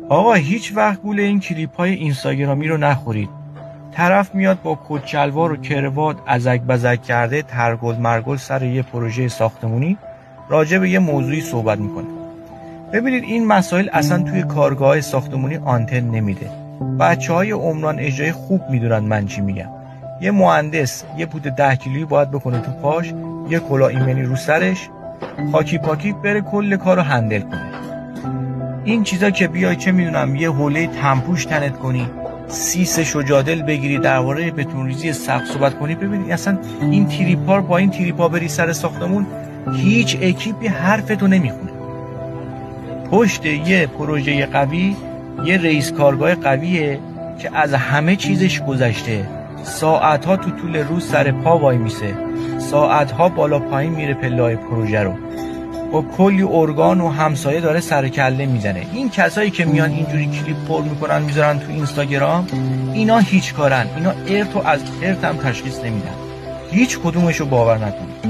آقا هیچ وقت گول این کلیپ های اینستاگرامی رو نخورید. طرف میاد با کت شلوار و کروات ازک بزک کرده ترگل مرگل سر یه پروژه ساختمونی راجع به یه موضوعی صحبت میکنه. ببینید این مسائل اصلا توی کارگاه ساختمونی آنتن نمیده. بچه‌های عمران اجرایی خوب میدونن من چی میگم. یه مهندس یه پود 10 کیلویی باید بکنه تو پاش، یه کلاه ایمنی رو سرش، خاکی پاکی بره کل کارو هندل کنه. این چیزا که بیای چه میدونم یه حوله تنپوش تنت کنی، سیس شجادل بگیری درباره بتونریزی سقف صحبت کنی، ببینید اصلا این تریپار با این تریپا بری سر ساختمون هیچ اکیپی حرفتو نمیخونه. پشت یه پروژه قوی یه رئیس کارگاه قویه که از همه چیزش گذشته، ساعتها تو طول روز سر پا وای میسه، ساعتها بالا پایین میره پله‌های پروژه رو، با کلی ارگان و همسایه داره سر کله میزنه. این کسایی که میان اینجوری کلیپ پر میکنن میذارن تو اینستاگرام، اینا هیچ کارن، اینا ارث و از ارث هم تشخیص نمیدن. هیچ کدومشو باور نکنید.